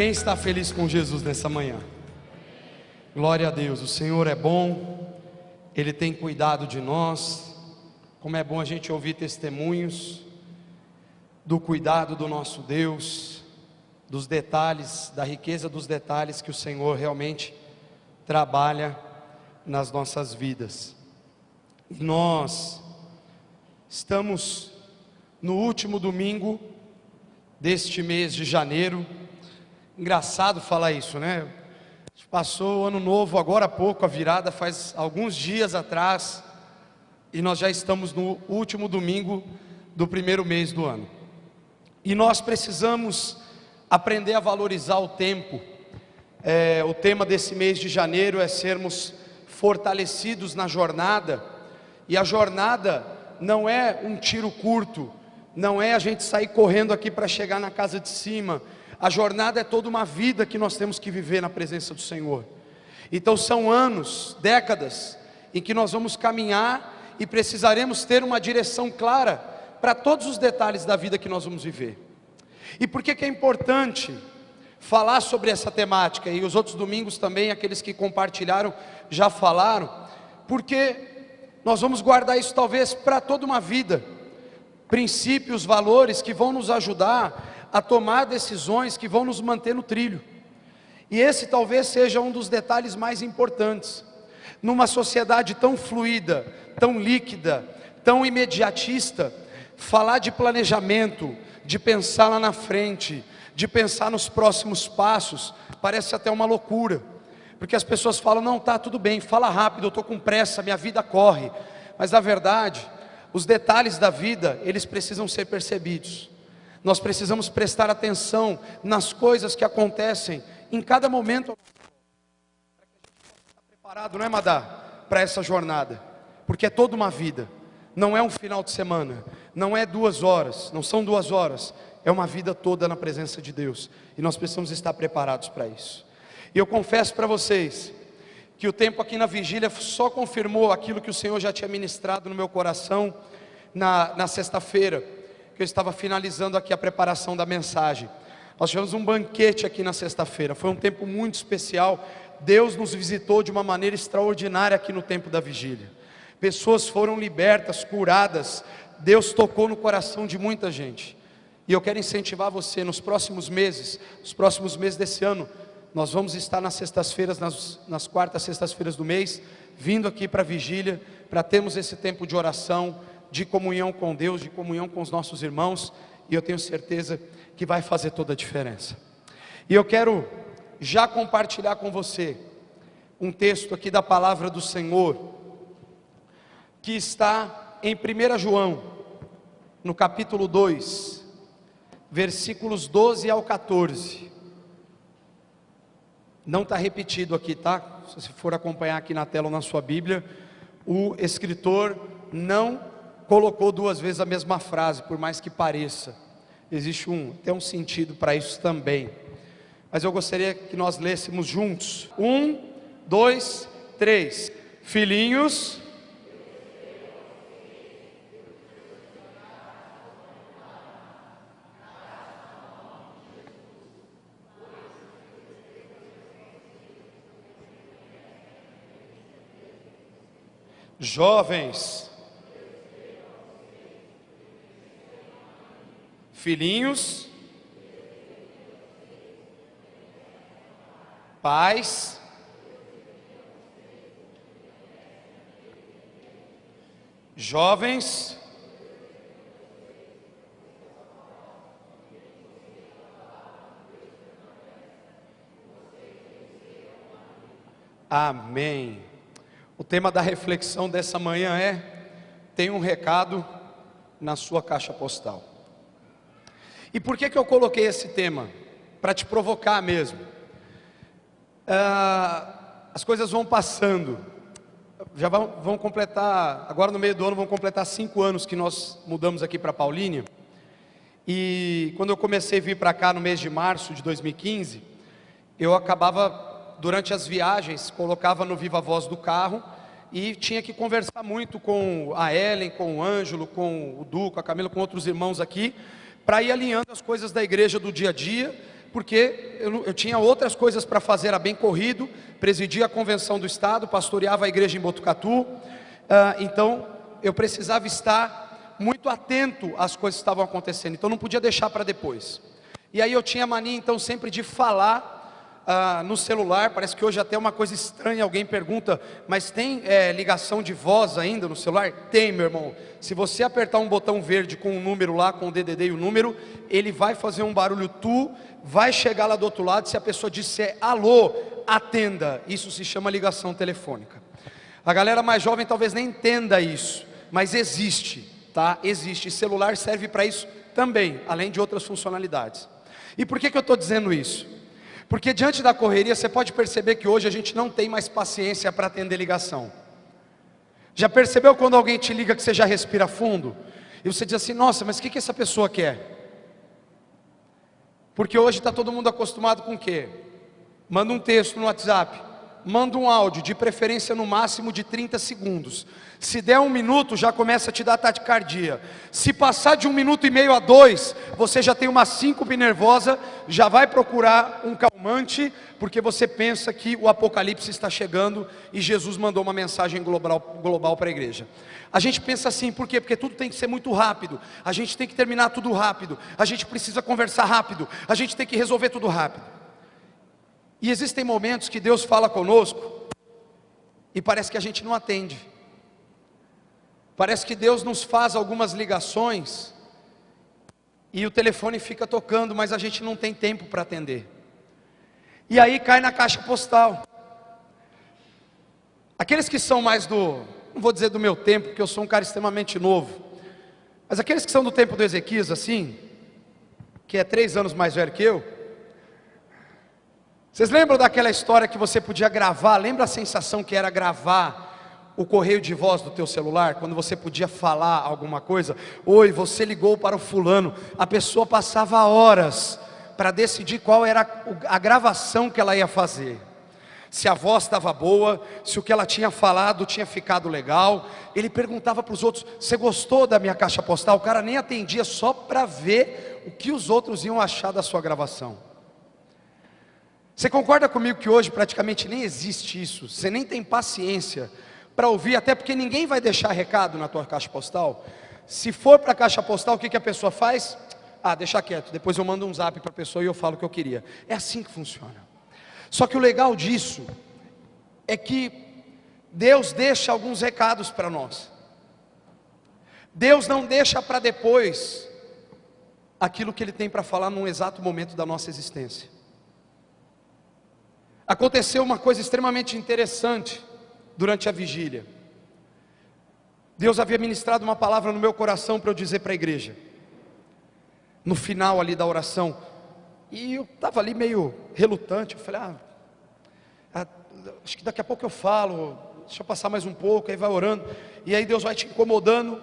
Quem está feliz com Jesus nessa manhã? Glória a Deus, o Senhor é bom, Ele tem cuidado de nós. Como é bom a gente ouvir testemunhos do cuidado do nosso Deus, dos detalhes, da riqueza dos detalhes que o Senhor realmente trabalha nas nossas vidas. E nós estamos no último domingo deste mês de janeiro. Engraçado falar isso, né? A gente passou o ano novo agora há pouco, a virada faz alguns dias atrás, e nós já estamos no último domingo do primeiro mês do ano. E nós precisamos aprender a valorizar o tempo. O tema desse mês de janeiro é sermos fortalecidos na jornada. E a jornada não é um tiro curto, não é a gente sair correndo aqui para chegar na casa de cima. A jornada é toda uma vida que nós temos que viver na presença do Senhor. Então são anos, décadas, em que nós vamos caminhar e precisaremos ter uma direção clara para todos os detalhes da vida que nós vamos viver. E por que é importante falar sobre essa temática? E os outros domingos também, aqueles que compartilharam já falaram, porque nós vamos guardar isso talvez para toda uma vida. Princípios, valores que vão nos ajudar a tomar decisões que vão nos manter no trilho. E esse talvez seja um dos detalhes mais importantes. Numa sociedade tão fluida, tão líquida, tão imediatista, falar de planejamento, de pensar lá na frente, de pensar nos próximos passos, parece até uma loucura. Porque as pessoas falam, não, tá tudo bem, fala rápido, eu estou com pressa, minha vida corre. Mas na verdade, os detalhes da vida, eles precisam ser percebidos. Nós precisamos prestar atenção nas coisas que acontecem em cada momento, para que a gente possa estar preparado, não é, Madá, para essa jornada, porque é toda uma vida, não é um final de semana, não é 2 horas, não são 2 horas, é uma vida toda na presença de Deus, e nós precisamos estar preparados para isso. E eu confesso para vocês, que o tempo aqui na vigília só confirmou aquilo que o Senhor já tinha ministrado no meu coração, na sexta-feira, que eu estava finalizando aqui a preparação da mensagem. Nós tivemos um banquete aqui na sexta-feira, foi um tempo muito especial. Deus nos visitou de uma maneira extraordinária aqui no tempo da vigília. Pessoas foram libertas, curadas. Deus tocou no coração de muita gente. E eu quero incentivar você, nos próximos meses desse ano, nós vamos estar nas sextas-feiras, nas quartas sextas-feiras do mês, vindo aqui para a vigília, para termos esse tempo de oração, de comunhão com Deus, de comunhão com os nossos irmãos, e eu tenho certeza que vai fazer toda a diferença. E eu quero já compartilhar com você um texto aqui da palavra do Senhor, que está em 1 João, no capítulo 2, versículos 12 ao 14, não está repetido aqui, tá? Se você for acompanhar aqui na tela ou na sua Bíblia, o escritor não colocou 2 vezes a mesma frase, por mais que pareça, existe até um sentido para isso também, mas eu gostaria que nós lêssemos juntos, 1, 2, 3, filhinhos, jovens, filhinhos, pais, jovens, amém. O tema da reflexão dessa manhã é: tem um recado na sua caixa postal. E por que eu coloquei esse tema? Para te provocar mesmo. As coisas vão passando, já vão completar, agora no meio do ano vão completar 5 anos que nós mudamos aqui para Paulínia. E quando eu comecei a vir para cá no mês de março de 2015, eu acabava, durante as viagens, colocava no Viva Voz do carro e tinha que conversar muito com a Ellen, com o Ângelo, com o Du, com a Camila, com outros irmãos aqui, para ir alinhando as coisas da igreja do dia a dia, porque eu tinha outras coisas para fazer, era bem corrido, presidia a convenção do estado, pastoreava a igreja em Botucatu, então eu precisava estar muito atento às coisas que estavam acontecendo, então não podia deixar para depois. E aí eu tinha mania então sempre de falar no celular. Parece que hoje até é uma coisa estranha, alguém pergunta, mas tem ligação de voz ainda no celular? Tem, meu irmão. Se você apertar um botão verde com um número lá, com o DDD e o número, ele vai fazer um barulho, vai chegar lá do outro lado. Se a pessoa disser alô, atenda. Isso se chama ligação telefônica. A galera mais jovem talvez nem entenda isso, mas existe, tá? Existe, e celular serve para isso também, além de outras funcionalidades. E por que eu estou dizendo isso? Porque diante da correria, você pode perceber que hoje a gente não tem mais paciência para atender ligação. Já percebeu quando alguém te liga que você já respira fundo? E você diz assim, nossa, mas o que essa pessoa quer? Porque hoje está todo mundo acostumado com o quê? Manda um texto no WhatsApp, manda um áudio, de preferência no máximo de 30 segundos. Se der 1 minuto, já começa a te dar taquicardia. Se passar de 1 minuto e meio a 2, você já tem uma síncope nervosa, já vai procurar um calmante, porque você pensa que o apocalipse está chegando e Jesus mandou uma mensagem global para a igreja. A gente pensa assim, por quê? Porque tudo tem que ser muito rápido, a gente tem que terminar tudo rápido, a gente precisa conversar rápido, a gente tem que resolver tudo rápido. E existem momentos que Deus fala conosco e parece que a gente não atende. Parece que Deus nos faz algumas ligações e o telefone fica tocando, mas a gente não tem tempo para atender. E aí cai na caixa postal. Aqueles que são mais não vou dizer do meu tempo, porque eu sou um cara extremamente novo, mas aqueles que são do tempo do Ezequias, assim, que é 3 anos mais velho que eu, vocês lembram daquela história que você podia gravar? Lembra a sensação que era gravar o correio de voz do teu celular, quando você podia falar alguma coisa? Oi, você ligou para o fulano. A pessoa passava horas para decidir qual era a gravação que ela ia fazer, se a voz estava boa, se o que ela tinha falado tinha ficado legal. Ele perguntava para os outros, você gostou da minha caixa postal? O cara nem atendia, só para ver o que os outros iam achar da sua gravação. Você concorda comigo que hoje praticamente nem existe isso? Você nem tem paciência para ouvir, até porque ninguém vai deixar recado na tua caixa postal. Se for para a caixa postal, o que a pessoa faz? Deixa quieto, depois eu mando um zap para a pessoa e eu falo o que eu queria. É assim que funciona. Só que o legal disso é que Deus deixa alguns recados para nós. Deus não deixa para depois aquilo que Ele tem para falar num exato momento da nossa existência. Aconteceu uma coisa extremamente interessante durante a vigília. Deus havia ministrado uma palavra no meu coração para eu dizer para a igreja, no final ali da oração, e eu estava ali meio relutante. Eu falei, acho que daqui a pouco eu falo, deixa eu passar mais um pouco, aí vai orando, e aí Deus vai te incomodando,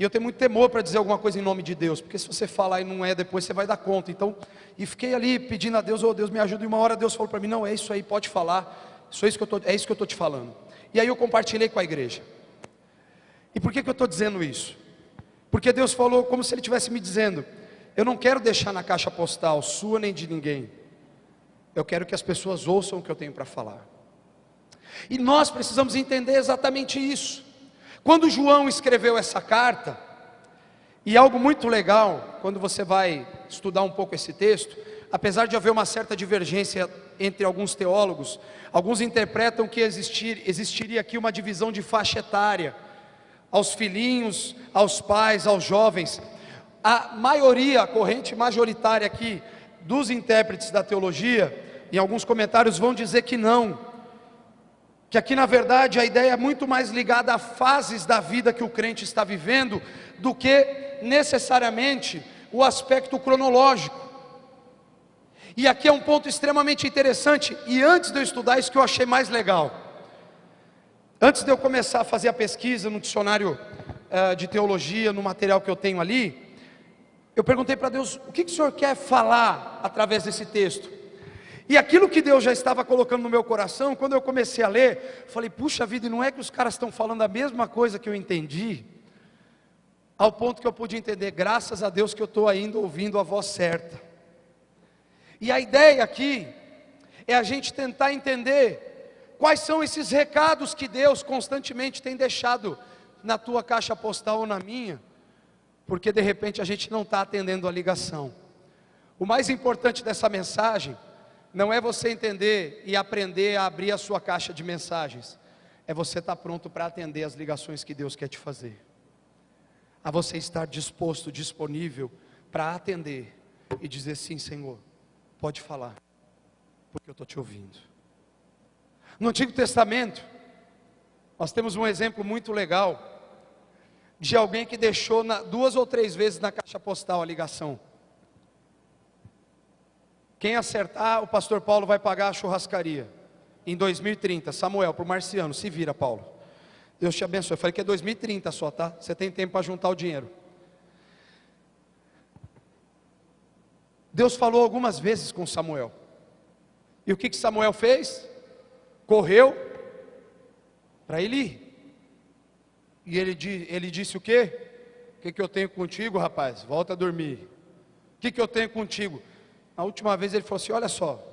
e eu tenho muito temor para dizer alguma coisa em nome de Deus, porque se você falar e não é, depois você vai dar conta. Então, e fiquei ali pedindo a Deus, Deus me ajuda, e uma hora Deus falou para mim, não, é isso aí, pode falar, é isso que eu estou te falando. E aí eu compartilhei com a igreja. E por que eu estou dizendo isso? Porque Deus falou como se Ele estivesse me dizendo, eu não quero deixar na caixa postal sua nem de ninguém, eu quero que as pessoas ouçam o que eu tenho para falar. E nós precisamos entender exatamente isso. Quando João escreveu essa carta, e algo muito legal, quando você vai estudar um pouco esse texto, apesar de haver uma certa divergência entre alguns teólogos, alguns interpretam que existiria aqui uma divisão de faixa etária, aos filhinhos, aos pais, aos jovens. A maioria, a corrente majoritária aqui dos intérpretes da teologia, em alguns comentários vão dizer que não, que aqui na verdade a ideia é muito mais ligada a fases da vida que o crente está vivendo, do que necessariamente o aspecto cronológico. E aqui é um ponto extremamente interessante, e antes de eu estudar isso que eu achei mais legal, antes de eu começar a fazer a pesquisa no dicionário de teologia, no material que eu tenho ali, eu perguntei para Deus, o que o Senhor quer falar através desse texto? E aquilo que Deus já estava colocando no meu coração, quando eu comecei a ler, falei, puxa vida, e não é que os caras estão falando a mesma coisa que eu entendi? Ao ponto que eu pude entender, graças a Deus que eu estou ainda ouvindo a voz certa. E a ideia aqui é a gente tentar entender quais são esses recados que Deus constantemente tem deixado na tua caixa postal ou na minha, porque de repente a gente não está atendendo a ligação. O mais importante dessa mensagem não é você entender e aprender a abrir a sua caixa de mensagens, é você estar pronto para atender as ligações que Deus quer te fazer, a você estar disposto, disponível para atender e dizer: sim, Senhor, pode falar, porque eu estou te ouvindo. No Antigo Testamento, nós temos um exemplo muito legal de alguém que deixou 2 ou 3 vezes na caixa postal a ligação. Quem acertar, o pastor Paulo vai pagar a churrascaria em 2030. Samuel, para o Marciano, se vira, Paulo. Deus te abençoe. Eu falei que é 2030 só, tá? Você tem tempo para juntar o dinheiro. Deus falou algumas vezes com Samuel. E o que Samuel fez? Correu para Eli. E ele disse o quê? O que eu tenho contigo, rapaz? Volta a dormir. O que eu tenho contigo? A última vez ele falou assim: olha só,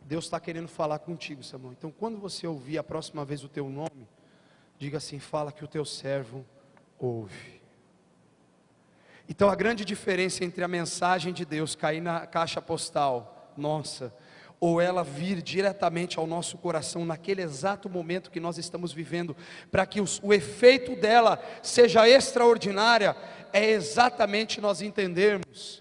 Deus está querendo falar contigo, Samuel. Então quando você ouvir a próxima vez o teu nome, diga assim: fala que o teu servo ouve. Então a grande diferença entre a mensagem de Deus cair na caixa postal nossa, ou ela vir diretamente ao nosso coração naquele exato momento que nós estamos vivendo, para que o efeito dela seja extraordinária, é exatamente nós entendermos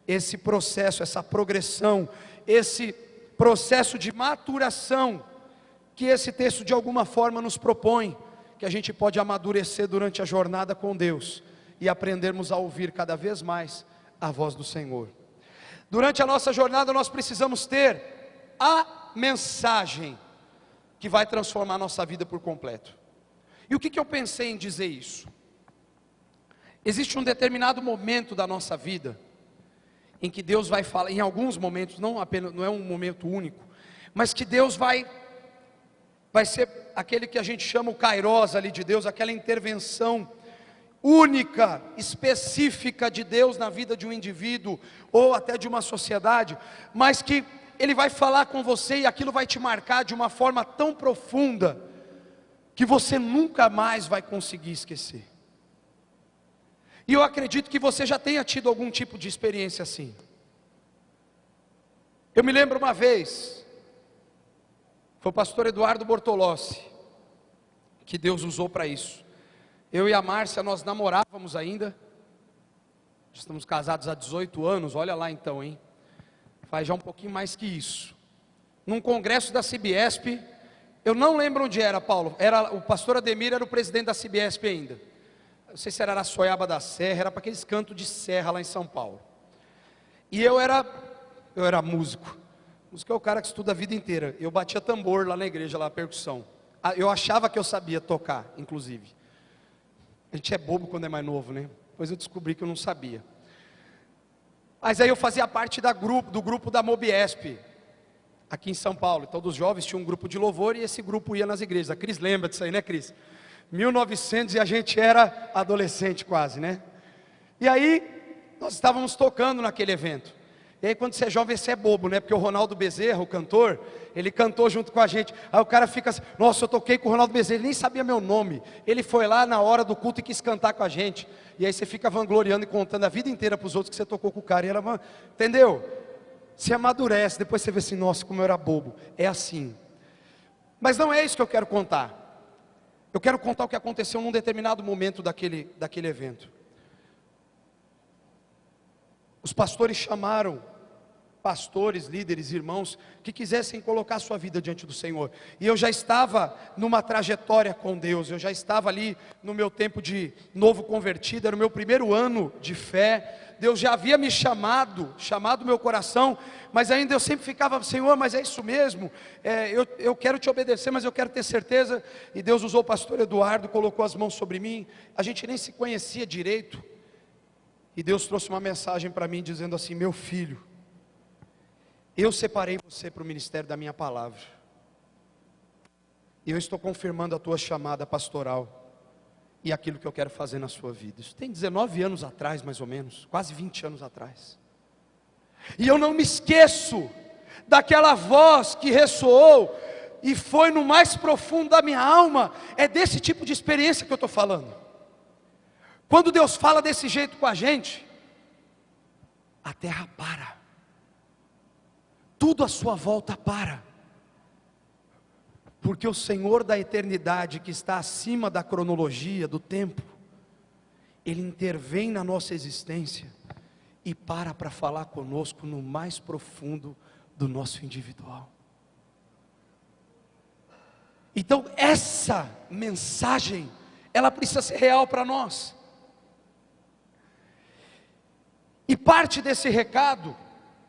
esse processo, essa progressão, esse processo de maturação que esse texto de alguma forma nos propõe, que a gente pode amadurecer durante a jornada com Deus e aprendermos a ouvir cada vez mais a voz do Senhor. Durante a nossa jornada nós precisamos ter a mensagem que vai transformar a nossa vida por completo. E o que eu pensei em dizer isso? Existe um determinado momento da nossa vida em que Deus vai falar, em alguns momentos, não é um momento único, mas que Deus vai ser aquele que a gente chama o Kairos ali de Deus, aquela intervenção única, específica de Deus na vida de um indivíduo, ou até de uma sociedade, mas que Ele vai falar com você e aquilo vai te marcar de uma forma tão profunda, que você nunca mais vai conseguir esquecer. E eu acredito que você já tenha tido algum tipo de experiência assim. Eu me lembro uma vez, foi o pastor Eduardo Bortolossi, que Deus usou para isso. Eu e a Márcia, nós namorávamos ainda, estamos casados há 18 anos, olha lá então, hein? Faz já um pouquinho mais que isso. Num congresso da Cibiesp, eu não lembro onde era, Paulo, o pastor Ademir era o presidente da Cibiesp ainda. Não sei se era Araçoiaba da Serra, era para aqueles cantos de serra lá em São Paulo. E eu era músico. Músico é o cara que estuda a vida inteira. Eu batia tambor lá na igreja, lá, percussão. Eu achava que eu sabia tocar, inclusive. A gente é bobo quando é mais novo, né? Depois eu descobri que eu não sabia. Mas aí eu fazia parte do grupo da Mobiesp, aqui em São Paulo. Então dos jovens tinha um grupo de louvor e esse grupo ia nas igrejas. A Cris lembra disso aí, né, Cris? 1900 e a gente era adolescente quase, né? E aí nós estávamos tocando naquele evento. E aí quando você é jovem você é bobo, né? Porque o Ronaldo Bezerra, o cantor, ele cantou junto com a gente. Aí o cara fica assim: nossa, eu toquei com o Ronaldo Bezerra, ele nem sabia meu nome. Ele foi lá na hora do culto e quis cantar com a gente. E aí você fica vangloriando e contando a vida inteira para os outros que você tocou com o cara. E ela, entendeu? Se amadurece, depois você vê assim: nossa, como eu era bobo. É assim. Mas não é isso que eu quero contar. Eu quero contar o que aconteceu num determinado momento daquele evento. Os pastores chamaram pastores, líderes, irmãos que quisessem colocar sua vida diante do Senhor. E eu já estava numa trajetória com Deus, eu já estava ali no meu tempo de novo convertido, era o meu primeiro ano de fé. Deus já havia me chamado meu coração, mas ainda eu sempre ficava: Senhor, mas é isso mesmo, eu quero te obedecer, mas eu quero ter certeza. E Deus usou o pastor Eduardo, colocou as mãos sobre mim, a gente nem se conhecia direito, e Deus trouxe uma mensagem para mim dizendo assim: meu filho, eu separei você para o ministério da minha palavra, e eu estou confirmando a tua chamada pastoral, e aquilo que eu quero fazer na sua vida. Isso tem 19 anos atrás, mais ou menos, quase 20 anos atrás. E eu não me esqueço daquela voz que ressoou e foi no mais profundo da minha alma. É desse tipo de experiência que eu estou falando. Quando Deus fala desse jeito com a gente, a terra para, tudo à sua volta para, porque o Senhor da eternidade, que está acima da cronologia, do tempo, Ele intervém na nossa existência e para falar conosco no mais profundo do nosso individual. Então essa mensagem, ela precisa ser real para nós. E parte desse recado,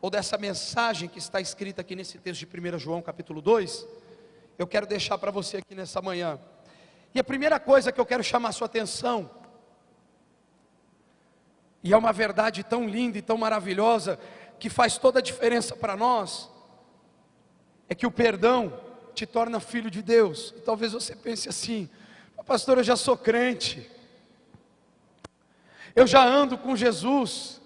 ou dessa mensagem que está escrita aqui nesse texto de 1 João capítulo 2, eu quero deixar para você aqui nessa manhã. E a primeira coisa que eu quero chamar a sua atenção, e é uma verdade tão linda e tão maravilhosa, que faz toda a diferença para nós, é que o perdão te torna filho de Deus. E talvez você pense assim: pastor, eu já sou crente, eu já ando com Jesus,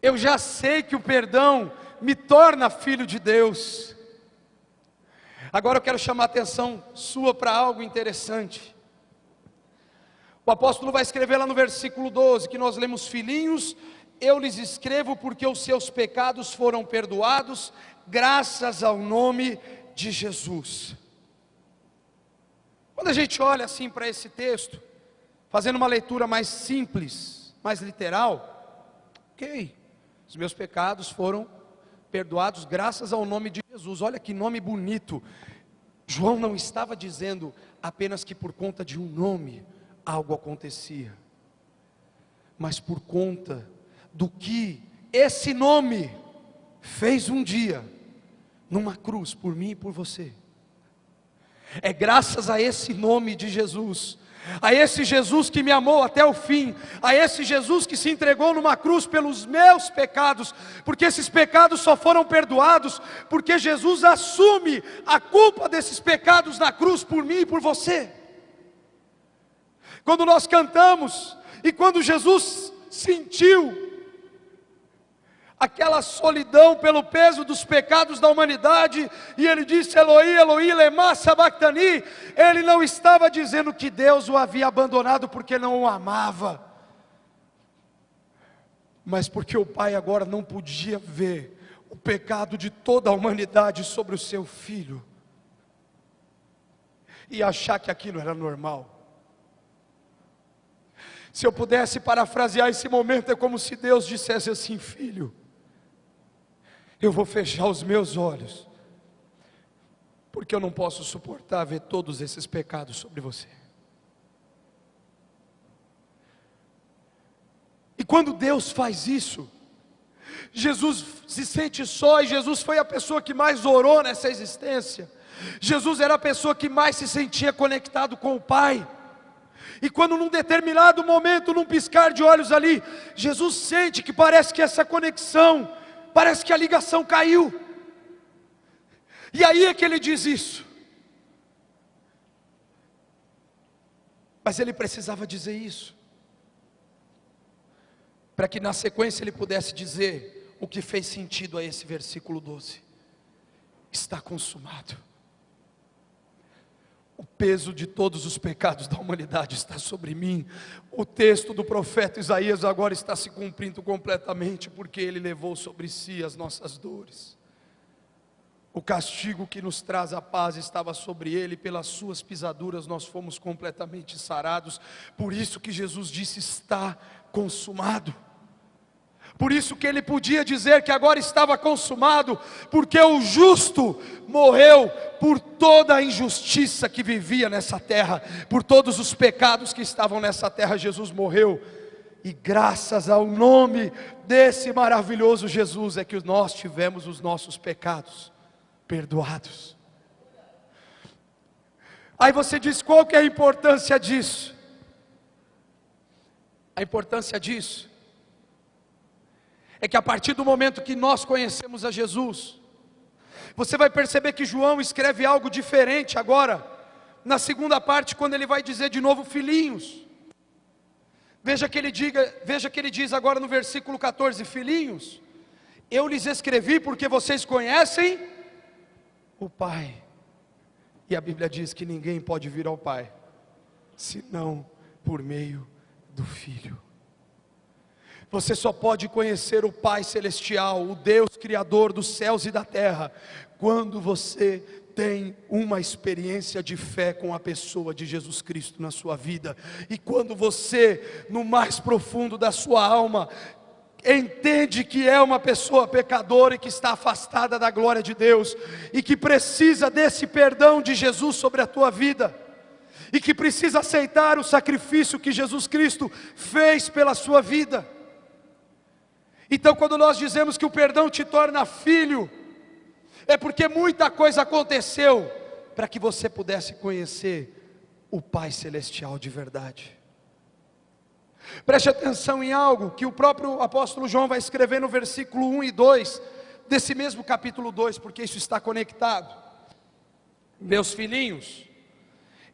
eu já sei que o perdão me torna filho de Deus. Agora eu quero chamar a atenção sua para algo interessante. O apóstolo vai escrever lá no versículo 12, que nós lemos: filhinhos, eu lhes escrevo porque os seus pecados foram perdoados, graças ao nome de Jesus. Quando a gente olha assim para esse texto, fazendo uma leitura mais simples, mais literal, ok, os meus pecados foram perdoados graças ao nome de Jesus. Olha que nome bonito. João não estava dizendo apenas que por conta de um nome algo acontecia, mas por conta do que esse nome fez um dia numa cruz por mim e por você. É graças a esse nome de Jesus, a esse Jesus que me amou até o fim, a esse Jesus que se entregou numa cruz pelos meus pecados, porque esses pecados só foram perdoados porque Jesus assume a culpa desses pecados na cruz por mim e por você. Quando nós cantamos, e quando Jesus sentiu aquela solidão pelo peso dos pecados da humanidade, e ele disse: Eloi, Eloi, lema sabachthani, ele não estava dizendo que Deus o havia abandonado porque não o amava, mas porque o Pai agora não podia ver o pecado de toda a humanidade sobre o seu filho, e achar que aquilo era normal. Se eu pudesse parafrasear esse momento, é como se Deus dissesse assim: filho, eu vou fechar os meus olhos, porque eu não posso suportar ver todos esses pecados sobre você. E quando Deus faz isso, Jesus se sente só, e Jesus foi a pessoa que mais orou nessa existência. Jesus era a pessoa que mais se sentia conectado com o Pai. E quando num determinado momento, num piscar de olhos ali, Jesus sente que parece que essa conexão, parece que a ligação caiu. E aí é que ele diz isso. Mas ele precisava dizer isso, para que na sequência ele pudesse dizer o que fez sentido a esse versículo 12: está consumado. O peso de todos os pecados da humanidade está sobre mim. O texto do profeta Isaías agora está se cumprindo completamente, porque ele levou sobre si as nossas dores. O castigo que nos traz a paz estava sobre ele, pelas suas pisaduras nós fomos completamente sarados. Por isso que Jesus disse: está consumado. Por isso que ele podia dizer que agora estava consumado, porque o justo morreu por toda a injustiça que vivia nessa terra, por todos os pecados que estavam nessa terra. Jesus morreu, e graças ao nome desse maravilhoso Jesus é que nós tivemos os nossos pecados perdoados. Aí você diz: qual que é a importância disso? A importância disso é que a partir do momento que nós conhecemos a Jesus, você vai perceber que João escreve algo diferente agora, na segunda parte, quando ele vai dizer de novo filhinhos. Veja que ele diz agora no versículo 14: filhinhos, Eu lhes escrevi porque vocês conhecem o Pai. E a Bíblia diz que ninguém pode vir ao Pai, senão por meio do Filho. Você só pode conhecer o Pai Celestial, o Deus Criador dos céus e da terra, quando você tem uma experiência de fé com a pessoa de Jesus Cristo na sua vida. E quando você, no mais profundo da sua alma, entende que é uma pessoa pecadora e que está afastada da glória de Deus, e que precisa desse perdão de Jesus sobre a tua vida, e que precisa aceitar o sacrifício que Jesus Cristo fez pela sua vida. Então, quando nós dizemos que o perdão te torna filho, é porque muita coisa aconteceu para que você pudesse conhecer o Pai Celestial de verdade. Preste atenção em algo que o próprio apóstolo João vai escrever no versículo 1 e 2 desse mesmo capítulo 2, porque isso está conectado. Meus filhinhos,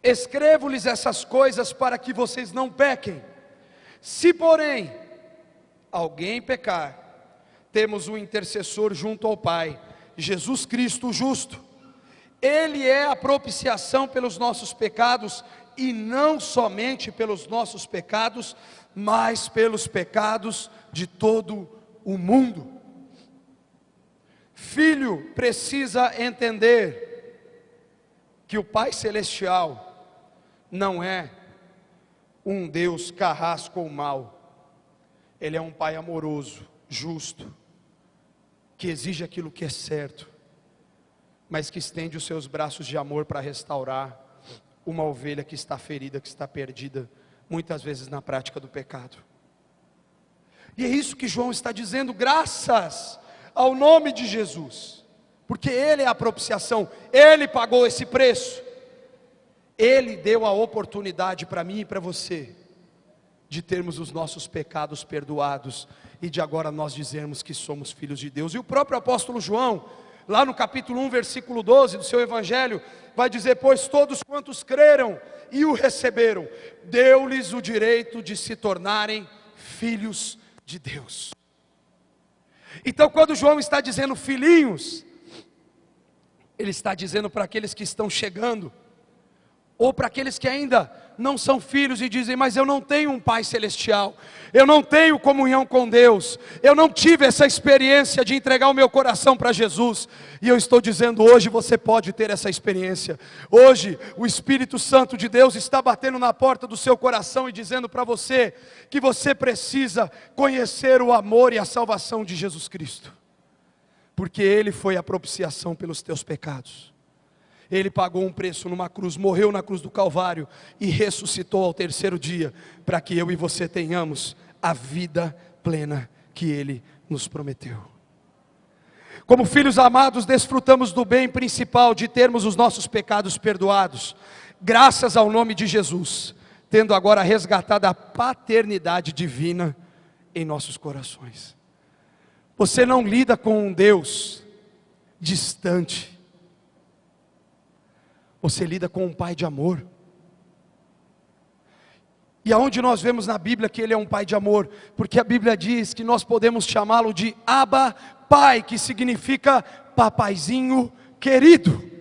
escrevo-lhes essas coisas para que vocês não pequem. Se porém alguém pecar, temos um intercessor junto ao Pai, Jesus Cristo o justo. Ele é a propiciação pelos nossos pecados, e não somente pelos nossos pecados, mas pelos pecados de todo o mundo. Filho precisa entender que o Pai Celestial não é um Deus carrasco ou mau. Ele é um Pai amoroso, justo, que exige aquilo que é certo, mas que estende os seus braços de amor para restaurar uma ovelha que está ferida, que está perdida, muitas vezes na prática do pecado. E é isso que João está dizendo, graças ao nome de Jesus, porque Ele é a propiciação, Ele pagou esse preço, Ele deu a oportunidade para mim e para você, de termos os nossos pecados perdoados, e de agora nós dizermos que somos filhos de Deus. E o próprio apóstolo João, lá no capítulo 1, versículo 12 do seu evangelho, vai dizer: pois todos quantos creram e o receberam, deu-lhes o direito de se tornarem filhos de Deus. Então, quando João está dizendo filhinhos, ele está dizendo para aqueles que estão chegando, ou para aqueles que ainda não são filhos e dizem: mas eu não tenho um Pai Celestial, eu não tenho comunhão com Deus, eu não tive essa experiência de entregar o meu coração para Jesus. E eu estou dizendo, hoje você pode ter essa experiência. Hoje o Espírito Santo de Deus está batendo na porta do seu coração e dizendo para você que você precisa conhecer o amor e a salvação de Jesus Cristo, porque Ele foi a propiciação pelos teus pecados. Ele pagou um preço numa cruz, morreu na cruz do Calvário e ressuscitou ao terceiro dia, para que eu e você tenhamos a vida plena que Ele nos prometeu. Como filhos amados, desfrutamos do bem principal de termos os nossos pecados perdoados, graças ao nome de Jesus, tendo agora resgatado a paternidade divina em nossos corações. Você não lida com um Deus distante, você lida com um Pai de amor. E aonde nós vemos na Bíblia que Ele é um Pai de amor? Porque a Bíblia diz que nós podemos chamá-lo de Abba Pai, que significa papaizinho querido.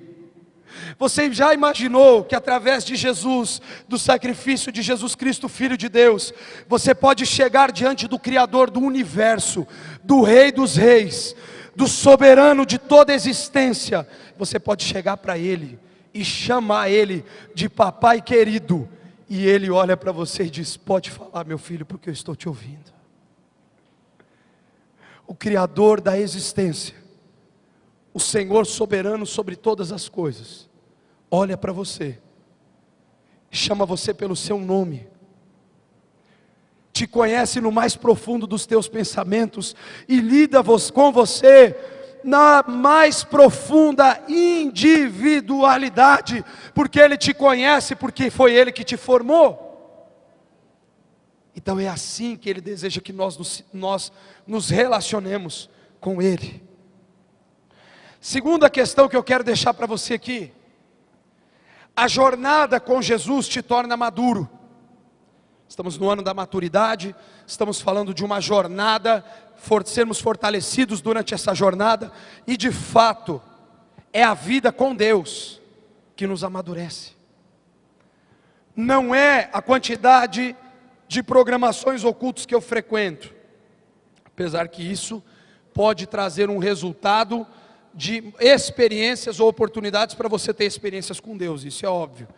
Você já imaginou que através de Jesus, do sacrifício de Jesus Cristo, Filho de Deus, você pode chegar diante do Criador do universo, do Rei dos Reis, do soberano de toda a existência? Você pode chegar para Ele e chamar Ele de papai querido, e Ele olha para você e diz: pode falar, meu filho, porque eu estou te ouvindo. O Criador da existência, o Senhor soberano sobre todas as coisas, olha para você, chama você pelo seu nome, te conhece no mais profundo dos teus pensamentos, e lida com você na mais profunda individualidade, porque Ele te conhece, porque foi Ele que te formou. Então é assim que Ele deseja que nós nos relacionemos com Ele. Segunda questão que eu quero deixar para você aqui: a jornada com Jesus te torna maduro. Estamos no ano da maturidade, estamos falando de uma jornada, sermos fortalecidos durante essa jornada, e de fato, é a vida com Deus que nos amadurece. Não é a quantidade de programações ocultas que eu frequento, apesar que isso pode trazer um resultado de experiências ou oportunidades para você ter experiências com Deus, isso é óbvio.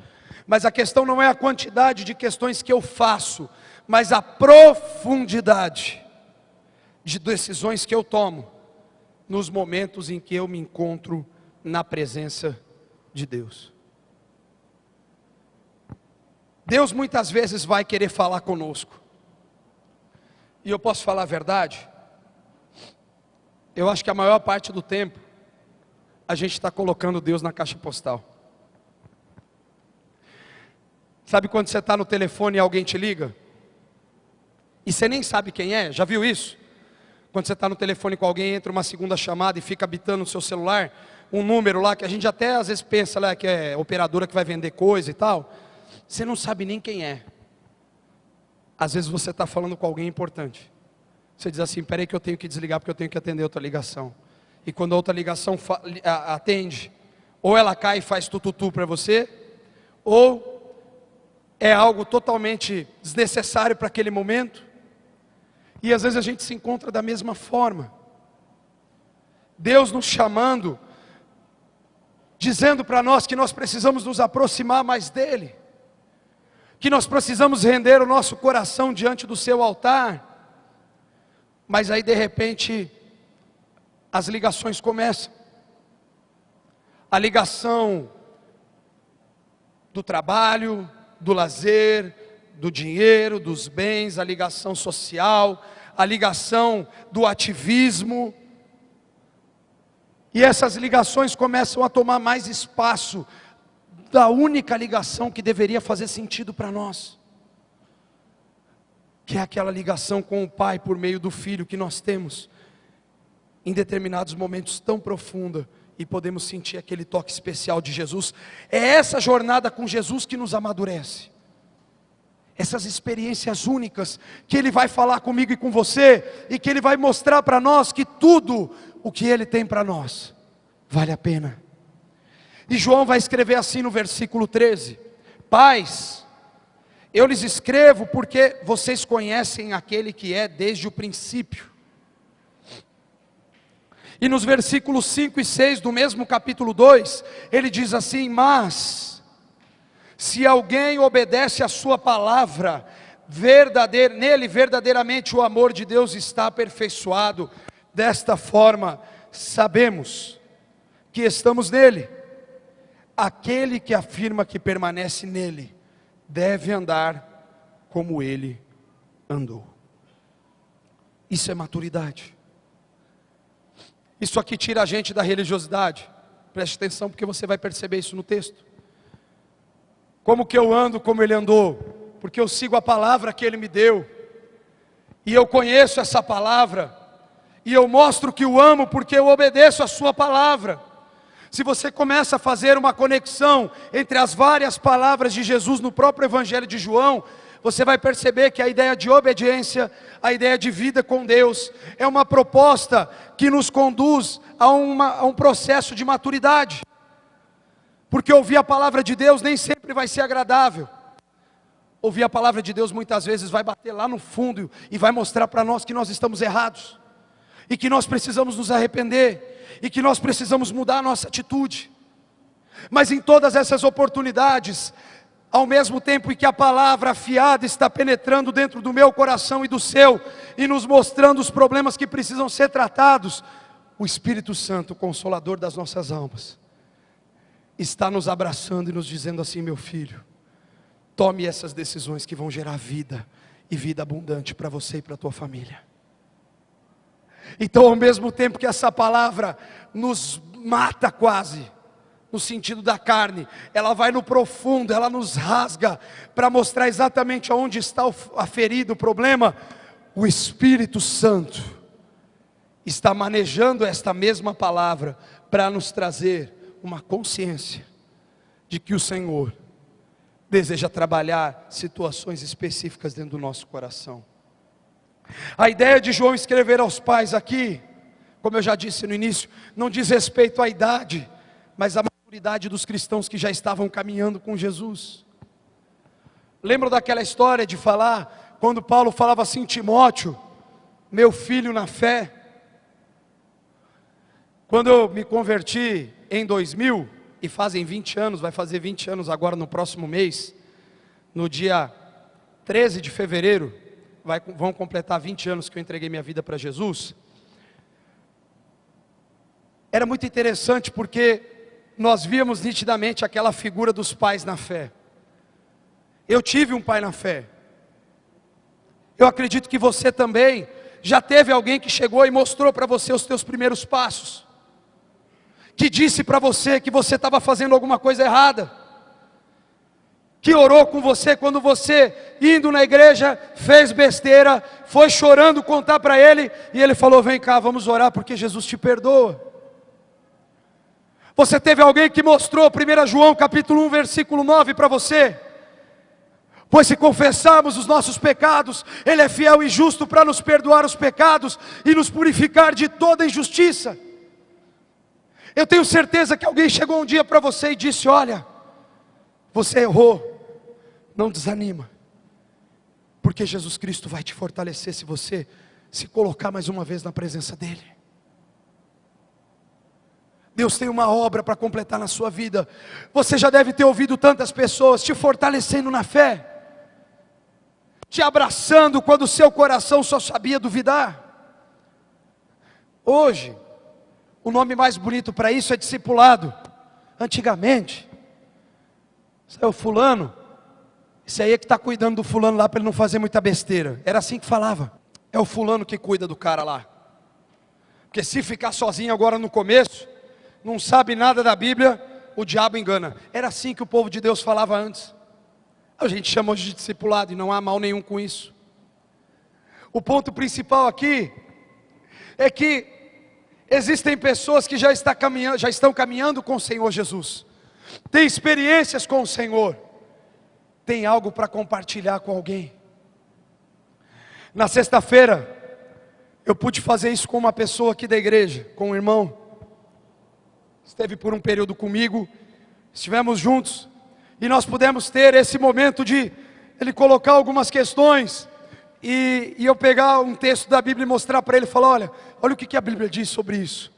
Mas a questão não é a quantidade de questões que eu faço, mas a profundidade de decisões que eu tomo nos momentos em que eu me encontro na presença de Deus. Deus muitas vezes vai querer falar conosco, e eu posso falar a verdade, eu acho que a maior parte do tempo, a gente está colocando Deus na caixa postal. Sabe quando você está no telefone e alguém te liga? E você nem sabe quem é, já viu isso? Quando você está no telefone com alguém, entra uma segunda chamada e fica habitando no seu celular, um número lá que a gente até às vezes pensa lá, que é operadora que vai vender coisa e tal. Você não sabe nem quem é. Às vezes você está falando com alguém importante. Você diz assim, peraí que eu tenho que desligar porque eu tenho que atender outra ligação. E quando a outra ligação atende, ou ela cai e faz tututu para você, ou é algo totalmente desnecessário para aquele momento. E às vezes a gente se encontra da mesma forma. Deus nos chamando, dizendo para nós que nós precisamos nos aproximar mais dEle, que nós precisamos render o nosso coração diante do seu altar. Mas aí de repente as ligações começam. A ligação do trabalho, do lazer, do dinheiro, dos bens, a ligação social, a ligação do ativismo. E essas ligações começam a tomar mais espaço da única ligação que deveria fazer sentido para nós, que é aquela ligação com o Pai por meio do Filho que nós temos em determinados momentos tão profunda, e podemos sentir aquele toque especial de Jesus. É essa jornada com Jesus que nos amadurece. Essas experiências únicas, que Ele vai falar comigo e com você, e que Ele vai mostrar para nós que tudo o que Ele tem para nós, vale a pena. E João vai escrever assim no versículo 13: Pais, eu lhes escrevo porque vocês conhecem aquele que é desde o princípio. E nos versículos 5 e 6 do mesmo capítulo 2, ele diz assim: Mas, se alguém obedece a sua palavra, nele verdadeiramente o amor de Deus está aperfeiçoado. Desta forma, sabemos que estamos nele. Aquele que afirma que permanece nele, deve andar como ele andou. Isso é maturidade. Isso aqui tira a gente da religiosidade. Preste atenção porque você vai perceber isso no texto. Como que eu ando como ele andou? Porque eu sigo a palavra que ele me deu, e eu conheço essa palavra, e eu mostro que o amo porque eu obedeço a sua palavra. Se você começa a fazer uma conexão entre as várias palavras de Jesus no próprio Evangelho de João, você vai perceber que a ideia de obediência, a ideia de vida com Deus, é uma proposta que nos conduz a um processo de maturidade. Porque ouvir a palavra de Deus nem sempre vai ser agradável. Ouvir a palavra de Deus muitas vezes vai bater lá no fundo e vai mostrar para nós que nós estamos errados, e que nós precisamos nos arrepender, e que nós precisamos mudar a nossa atitude. Mas em todas essas oportunidades, ao mesmo tempo em que a palavra afiada está penetrando dentro do meu coração e do seu, e nos mostrando os problemas que precisam ser tratados, o Espírito Santo, o Consolador das nossas almas, está nos abraçando e nos dizendo assim: meu filho, tome essas decisões que vão gerar vida, e vida abundante para você e para a tua família. Então, ao mesmo tempo que essa palavra nos mata quase, no sentido da carne, ela vai no profundo, ela nos rasga, para mostrar exatamente aonde está a ferida, o problema. O Espírito Santo está manejando esta mesma palavra, para nos trazer uma consciência, de que o Senhor deseja trabalhar situações específicas dentro do nosso coração. A ideia de João escrever aos pais aqui, como eu já disse no início, não diz respeito à idade, mas à maturidade dos cristãos que já estavam caminhando com Jesus. Lembram daquela história de falar, quando Paulo falava assim: Timóteo, meu filho na fé? Quando eu me converti em 2000, e fazem 20 anos, vai fazer 20 anos agora no próximo mês, no dia 13 de fevereiro, vão completar 20 anos que eu entreguei minha vida para Jesus. Era muito interessante porque nós víamos nitidamente aquela figura dos pais na fé. Eu tive um pai na fé. Eu acredito que você também já teve alguém que chegou e mostrou para você os teus primeiros passos, que disse para você que você estava fazendo alguma coisa errada, que orou com você quando você, indo na igreja, fez besteira, foi chorando contar para ele, e ele falou: vem cá, vamos orar porque Jesus te perdoa. Você teve alguém que mostrou 1 João capítulo 1 versículo 9 para você: pois se confessarmos os nossos pecados, Ele é fiel e justo para nos perdoar os pecados e nos purificar de toda injustiça. Eu tenho certeza que alguém chegou um dia para você e disse: olha, você errou, não desanima, porque Jesus Cristo vai te fortalecer se você se colocar mais uma vez na presença dEle. Deus tem uma obra para completar na sua vida. Você já deve ter ouvido tantas pessoas te fortalecendo na fé, te abraçando quando o seu coração só sabia duvidar. Hoje, o nome mais bonito para isso é discipulado. Antigamente, isso é o fulano, esse aí é que está cuidando do fulano lá para ele não fazer muita besteira. Era assim que falava: é o fulano que cuida do cara lá. Porque se ficar sozinho agora no começo, não sabe nada da Bíblia, o diabo engana. Era assim que o povo de Deus falava antes. A gente chama hoje de discipulado e não há mal nenhum com isso. O ponto principal aqui é que existem pessoas que já estão caminhando com o Senhor Jesus, têm experiências com o Senhor, tem algo para compartilhar com alguém. Na sexta-feira, eu pude fazer isso com uma pessoa aqui da igreja, com um irmão, esteve por um período comigo, estivemos juntos, e nós pudemos ter esse momento de ele colocar algumas questões, e eu pegar um texto da Bíblia e mostrar para ele, e falar: olha o que a Bíblia diz sobre isso.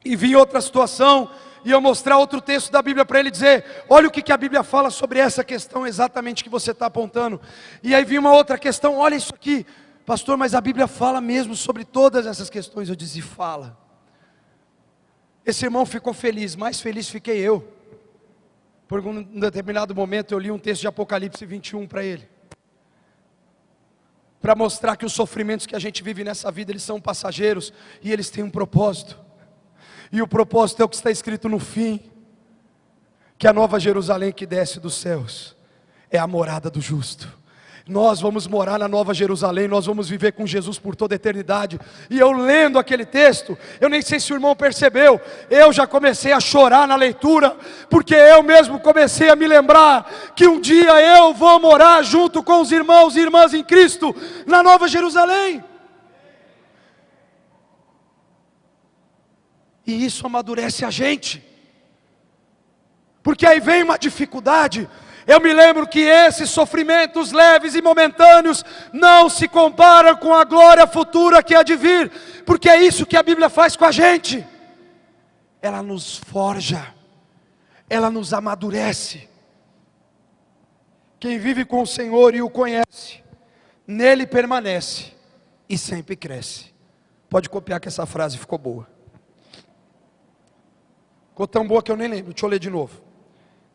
E vir outra situação, e eu mostrar outro texto da Bíblia para ele, dizer: olha o que a Bíblia fala sobre essa questão exatamente que você está apontando. E aí vinha uma outra questão: olha isso aqui, pastor, mas a Bíblia fala mesmo sobre todas essas questões. Eu disse: fala. Esse irmão ficou feliz, mais feliz fiquei eu, por um determinado momento eu li um texto de Apocalipse 21 para ele, para mostrar que os sofrimentos que a gente vive nessa vida, eles são passageiros, e eles têm um propósito, e o propósito é o que está escrito no fim, que a nova Jerusalém que desce dos céus, é a morada do justo. Nós vamos morar na nova Jerusalém, nós vamos viver com Jesus por toda a eternidade. E eu lendo aquele texto, eu nem sei se o irmão percebeu, eu já comecei a chorar na leitura, porque eu mesmo comecei a me lembrar, que um dia eu vou morar junto com os irmãos e irmãs em Cristo, na nova Jerusalém. E isso amadurece a gente, porque aí vem uma dificuldade. Eu me lembro que esses sofrimentos leves e momentâneos não se comparam com a glória futura que há de vir, porque é isso que a Bíblia faz com a gente. Ela nos forja, ela nos amadurece. Quem vive com o Senhor e o conhece, nele permanece e sempre cresce. Pode copiar que essa frase ficou boa. Ficou tão boa que eu nem lembro, deixa eu ler de novo.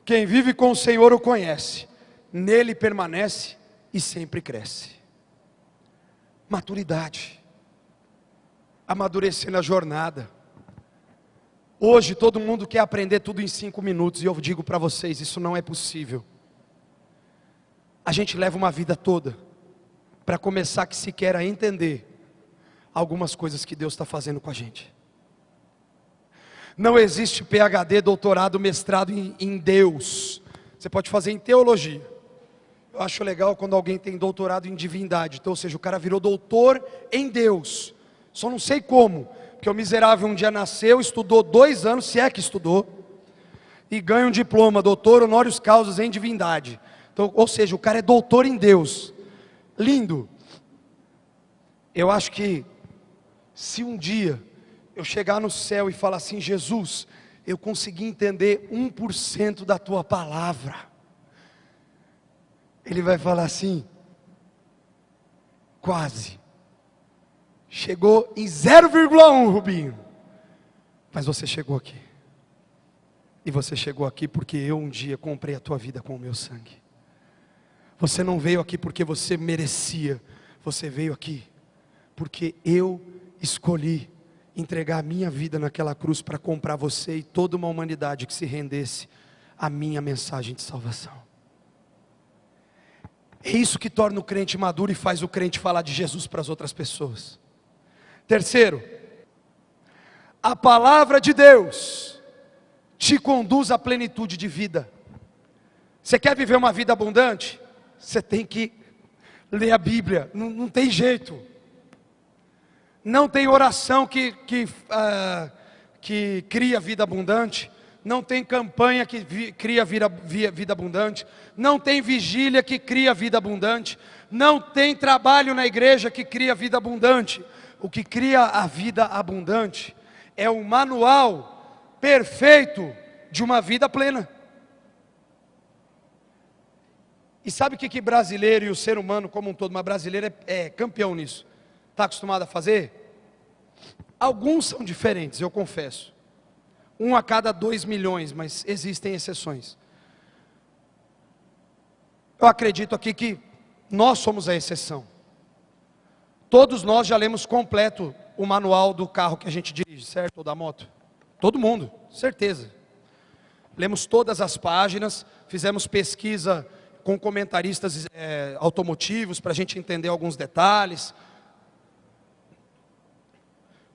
Quem vive com o Senhor o conhece, nele permanece e sempre cresce. Maturidade, amadurecer na jornada. Hoje todo mundo quer aprender tudo em 5 minutos, e eu digo para vocês, isso não é possível. A gente leva uma vida toda, para começar que sequer a entender algumas coisas que Deus está fazendo com a gente. Não existe PhD, doutorado, mestrado em Deus. Você pode fazer em teologia. Eu acho legal quando alguém tem doutorado em divindade. Então, ou seja, o cara virou doutor em Deus. Só não sei como. Porque o miserável um dia nasceu, estudou 2 anos, se é que estudou, e ganha um diploma, doutor honoris causa em divindade. Então, ou seja, o cara é doutor em Deus. Lindo. Eu acho que se um dia eu chegar no céu e falar assim: Jesus, eu consegui entender 1% da tua palavra. Ele vai falar assim: quase. Chegou em 0,1, Rubinho. Mas você chegou aqui. E você chegou aqui porque eu um dia comprei a tua vida com o meu sangue. Você não veio aqui porque você merecia. Você veio aqui porque eu escolhi entregar a minha vida naquela cruz para comprar você e toda uma humanidade que se rendesse à minha mensagem de salvação. É isso que torna o crente maduro e faz o crente falar de Jesus para as outras pessoas. Terceiro, a palavra de Deus te conduz à plenitude de vida. Você quer viver uma vida abundante? Você tem que ler a Bíblia, não tem jeito. Não tem oração que cria vida abundante. Não tem campanha que cria vida abundante. Não tem vigília que cria vida abundante. Não tem trabalho na igreja que cria vida abundante. O que cria a vida abundante é o manual perfeito de uma vida plena. E sabe o que brasileiro e o ser humano como um todo, mas brasileiro é campeão nisso, está acostumado a fazer? Alguns são diferentes, eu confesso. 1 a cada 2 milhões, mas existem exceções. Eu acredito aqui que nós somos a exceção. Todos nós já lemos completo o manual do carro que a gente dirige, certo? Ou da moto. Todo mundo, certeza. Lemos todas as páginas, fizemos pesquisa com comentaristas automotivos para a gente entender alguns detalhes.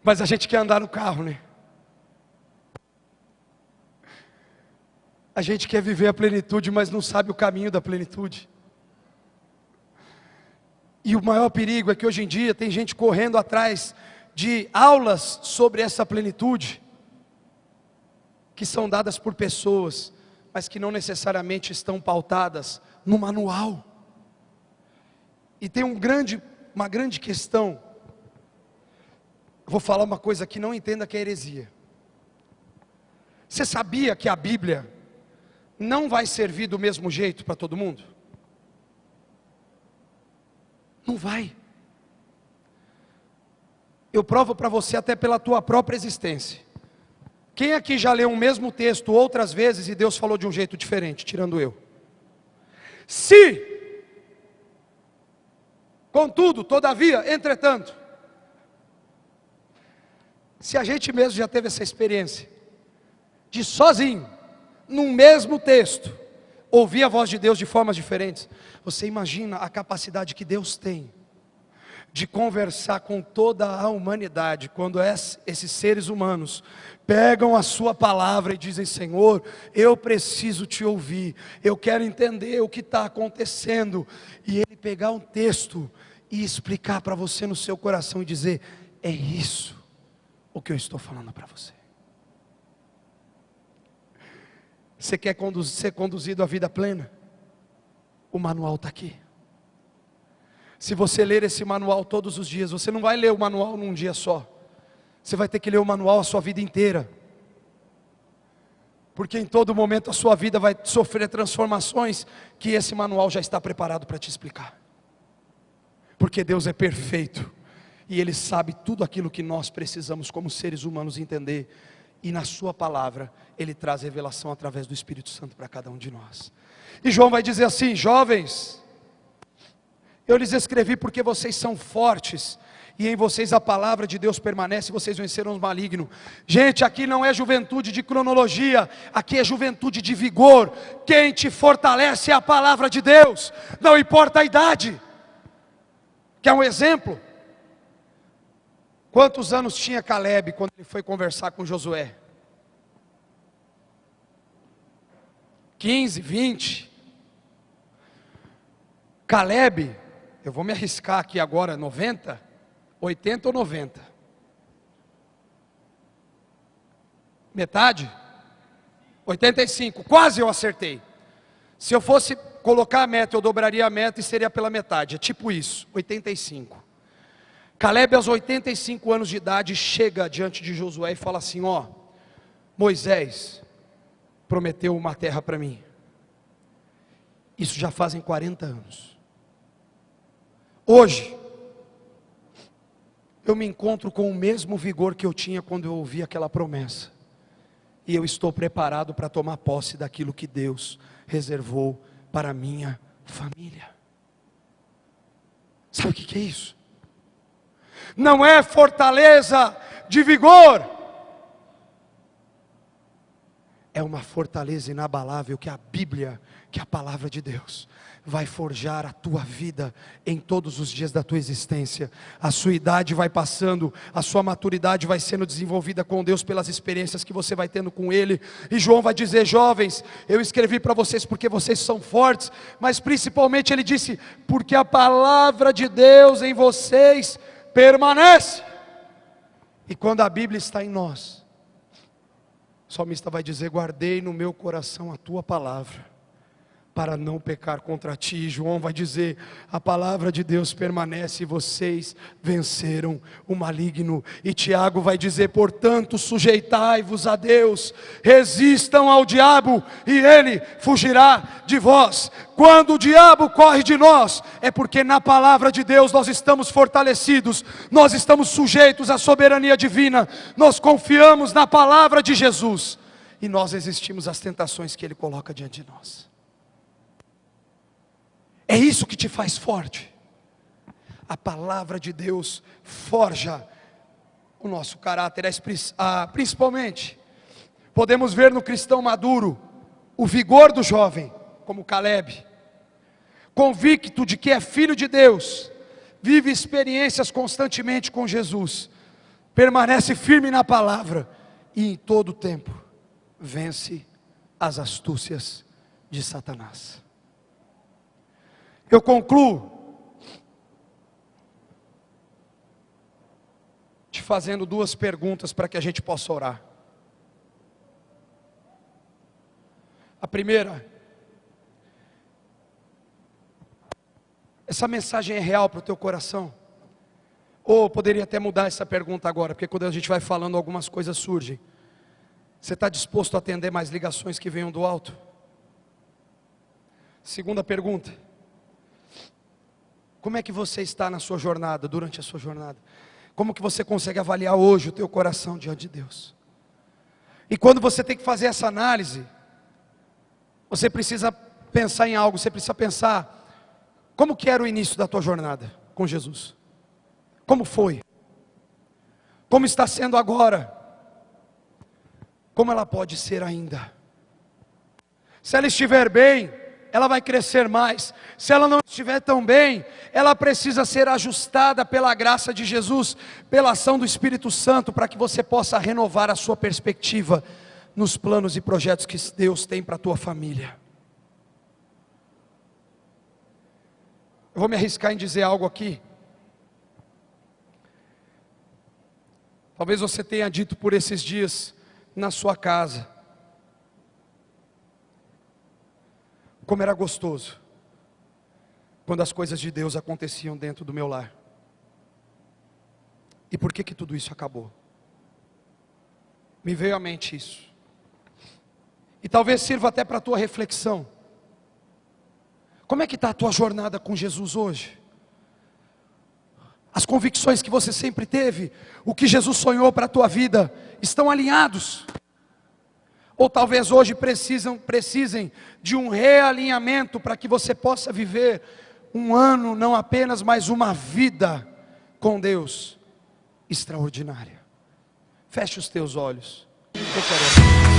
Mas a gente quer andar no carro, né? A gente quer viver a plenitude, mas não sabe o caminho da plenitude. E o maior perigo é que hoje em dia tem gente correndo atrás de aulas sobre essa plenitude, que são dadas por pessoas, mas que não necessariamente estão pautadas no manual. E tem uma grande questão. Vou falar uma coisa que não entenda que é heresia. Você sabia que a Bíblia não vai servir do mesmo jeito para todo mundo? Não vai. Eu provo para você até pela tua própria existência. Quem aqui já leu o mesmo texto outras vezes e Deus falou de um jeito diferente, tirando eu? Se, contudo, todavia, entretanto, se a gente mesmo já teve essa experiência, de sozinho, num mesmo texto, ouvir a voz de Deus de formas diferentes, você imagina a capacidade que Deus tem de conversar com toda a humanidade, quando esses seres humanos pegam a sua palavra e dizem: Senhor, eu preciso te ouvir, eu quero entender o que está acontecendo, e Ele pegar um texto e explicar para você no seu coração e dizer: é isso o que eu estou falando para você. Você quer ser conduzido à vida plena? O manual está aqui. Se você ler esse manual todos os dias, você não vai ler o manual num dia só. Você vai ter que ler o manual a sua vida inteira. Porque em todo momento a sua vida vai sofrer transformações que esse manual já está preparado para te explicar. Porque Deus é perfeito e Ele sabe tudo aquilo que nós precisamos como seres humanos entender. E na sua palavra Ele traz revelação através do Espírito Santo para cada um de nós. E João vai dizer assim: jovens, eu lhes escrevi porque vocês são fortes, e em vocês a palavra de Deus permanece, e vocês venceram o maligno. Gente, aqui não é juventude de cronologia, aqui é juventude de vigor. Quem te fortalece é a palavra de Deus, não importa a idade. Quer um exemplo? Quantos anos tinha Caleb quando ele foi conversar com Josué? 15, 20. Caleb, eu vou me arriscar aqui agora, 90, 80 ou 90? Metade? 85, quase eu acertei. Se eu fosse colocar a meta, eu dobraria a meta e seria pela metade, é tipo isso, 85. Caleb aos 85 anos de idade chega diante de Josué e fala assim: ó, Moisés prometeu uma terra para mim. Isso já fazem 40 anos. Hoje, eu me encontro com o mesmo vigor que eu tinha quando eu ouvi aquela promessa. E eu estou preparado para tomar posse daquilo que Deus reservou para a minha família. Sabe o que é isso? Não é fortaleza de vigor, é uma fortaleza inabalável que a Bíblia, que a palavra de Deus vai forjar a tua vida em todos os dias da tua existência. A sua idade vai passando, a sua maturidade vai sendo desenvolvida com Deus pelas experiências que você vai tendo com Ele. E João vai dizer: jovens, eu escrevi para vocês porque vocês são fortes, mas principalmente ele disse, porque a palavra de Deus em vocês permanece. E quando a Bíblia está em nós, o salmista vai dizer: guardei no meu coração a tua palavra, para não pecar contra ti. João vai dizer: a palavra de Deus permanece e vocês venceram o maligno. E Tiago vai dizer: portanto sujeitai-vos a Deus, resistam ao diabo e ele fugirá de vós. Quando o diabo corre de nós, é porque na palavra de Deus nós estamos fortalecidos, nós estamos sujeitos à soberania divina, nós confiamos na palavra de Jesus e nós resistimos às tentações que Ele coloca diante de nós. É isso que te faz forte. A palavra de Deus forja o nosso caráter. Principalmente, podemos ver no cristão maduro o vigor do jovem, como Caleb, convicto de que é filho de Deus, vive experiências constantemente com Jesus, permanece firme na palavra e em todo tempo vence as astúcias de Satanás. Eu concluo te fazendo duas perguntas para que a gente possa orar. A primeira: essa mensagem é real para o teu coração? Ou poderia até mudar essa pergunta agora, porque quando a gente vai falando algumas coisas surgem. Você está disposto a atender mais ligações que venham do alto? Segunda pergunta: como é que você está na sua jornada, durante a sua jornada? Como que você consegue avaliar hoje o teu coração diante de Deus? E quando você tem que fazer essa análise, você precisa pensar em algo, você precisa pensar, como que era o início da tua jornada com Jesus? Como foi? Como está sendo agora? Como ela pode ser ainda? Se ela estiver bem, ela vai crescer mais. Se ela não estiver tão bem, ela precisa ser ajustada pela graça de Jesus, pela ação do Espírito Santo, para que você possa renovar a sua perspectiva nos planos e projetos que Deus tem para a tua família. Eu vou me arriscar em dizer algo aqui. Talvez você tenha dito por esses dias na sua casa: como era gostoso quando as coisas de Deus aconteciam dentro do meu lar. E por que tudo isso acabou? Me veio à mente isso. E talvez sirva até para a tua reflexão. Como é que está a tua jornada com Jesus hoje? As convicções que você sempre teve, o que Jesus sonhou para a tua vida, estão alinhados? Ou talvez hoje precisem de um realinhamento para que você possa viver um ano, não apenas, mas uma vida com Deus extraordinária. Feche os teus olhos. Eu quero